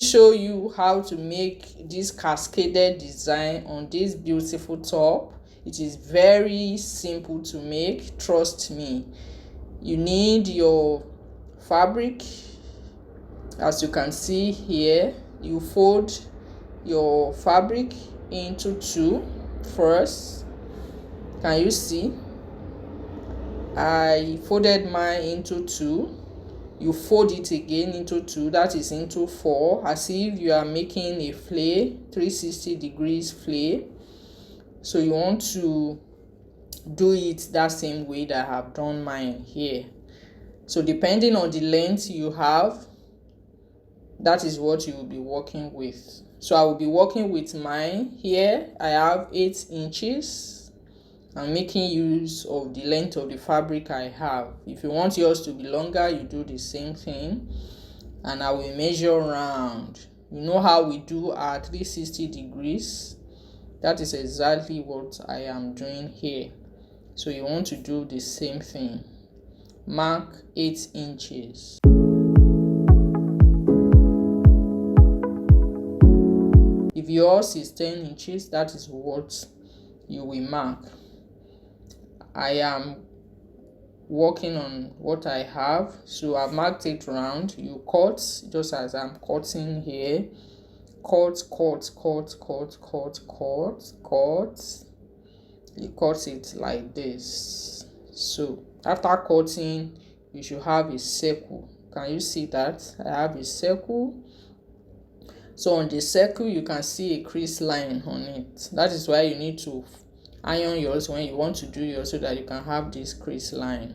Show you how to make this cascaded design on this beautiful top. It is very simple to make, trust me. You need your fabric. As you can see here, you fold your fabric into two first. Can you see? I folded mine into two. You fold it again into two, that is into four, as if you are making a flay, 360 degrees flay. So you want to do it that same way that I have done mine here. So depending on the length you have, that is what you will be working with. So I will be working with mine here. I have 8 inches. I'm making use of the length of the fabric I have. If you want yours to be longer, you do the same thing. And I will measure round. You know how we do our 360 degrees? That is exactly what I am doing here. So you want to do the same thing. Mark 8 inches. If yours is 10 inches, that is what you will mark. I am working on what I have, so I've marked it round. You cut just as I'm cutting here. Cut. You cut it like this. So after cutting, you should have a circle. Can you see that? I have a circle. So on the circle, you can see a crease line on it. That is why you need to iron yours when you want to do yours, so that you can have this crease line.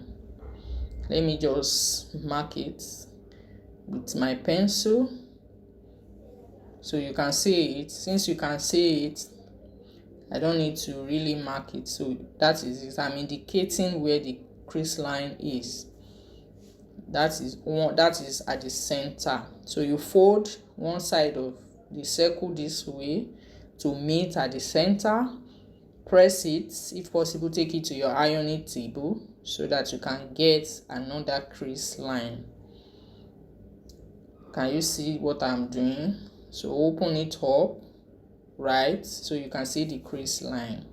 Let me just mark it with my pencil so you can see it. Since you can see it, I don't need to really mark it. So that is it. I'm indicating where the crease line is. That is at the center. So you fold one side of the circle this way to meet at the center. Press it, if possible take it to your ironing table so that you can get another crease line. Can you see what I'm doing? So open it up, right, so you can see the crease line.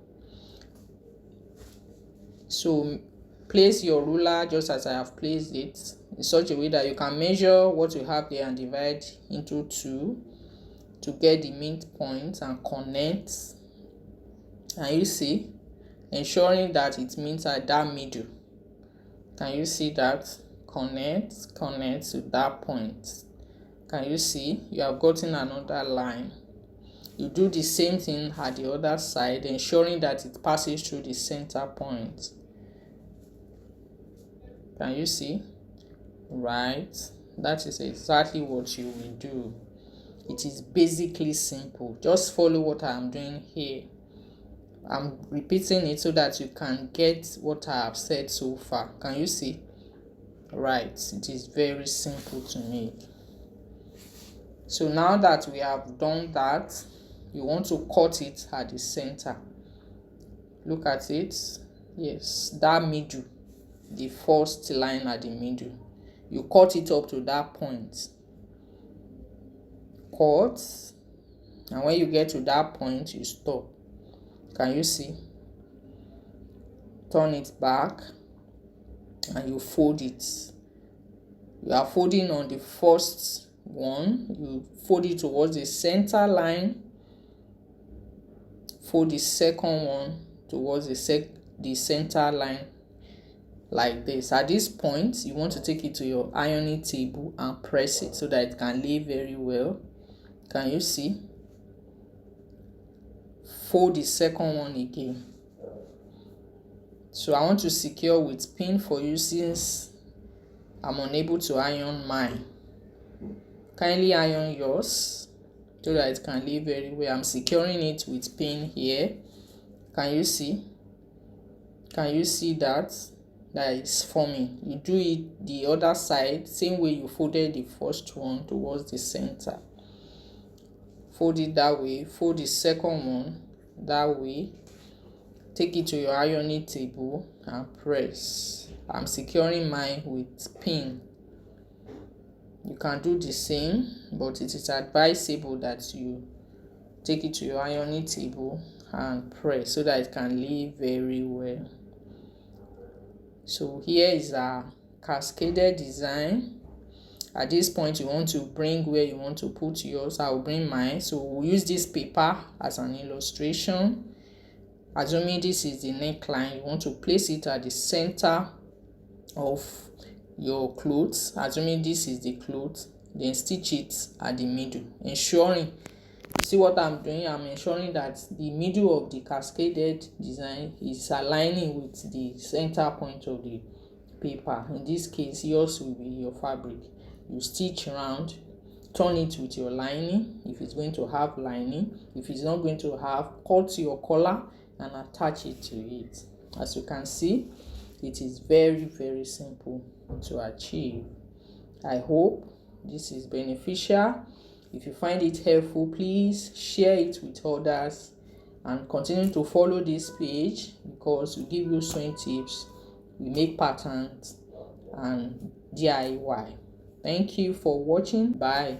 So place your ruler just as I have placed it, in such a way that you can measure what you have there and divide into two to get the midpoint and connect. And you see, ensuring that it meets at that middle. Can you see that? Connect to that point. Can you see? You have gotten another line. You do the same thing at the other side, ensuring that it passes through the center point. Can you see? Right. That is exactly what you will do. It is basically simple. Just follow what I am doing here. I'm repeating it so that you can get what I have said so far. Can you see? Right. It is very simple to make. So now that we have done that, you want to cut it at the center. Look at it. Yes, that middle, the first line at the middle. You cut it up to that point. Cut. And when you get to that point, you stop. Can you see? Turn it back and you fold it. You are folding on the first one. You fold it towards the center line. Fold the second one towards the center line like this. At this point, you want to take it to your ironing table and press it so that it can lay very well. Can you see? Fold the second one again. So I want to secure with pin for you since I'm unable to iron mine. Kindly iron yours so that it can lay very well. I'm securing it with pin here. Can you see? Can you see that? That is forming. You do it the other side, same way you folded the first one towards the center. Fold it that way. Fold the second one that way. Take it to your ironing table and press. I'm securing mine with pin. You can do the same, but it is advisable that you take it to your ironing table and press so that it can lay very well. So here is our cascaded design. At this point, you want to bring where you want to put yours. I will bring mine. So we'll use this paper as an illustration. Assuming this is the neckline, you want to place it at the center of your clothes. Assuming this is the clothes, then stitch it at the middle, ensuring, you see what I'm doing, I'm ensuring that the middle of the cascaded design is aligning with the center point of the paper. In this case, yours will be your fabric. You stitch around, turn it with your lining if it's going to have lining. If it's not going to have, cut your collar and attach it to it. As you can see, it is very, very simple to achieve. I hope this is beneficial. If you find it helpful, please share it with others and continue to follow this page, because we give you sewing tips, we make patterns and DIY. Thank you for watching. Bye.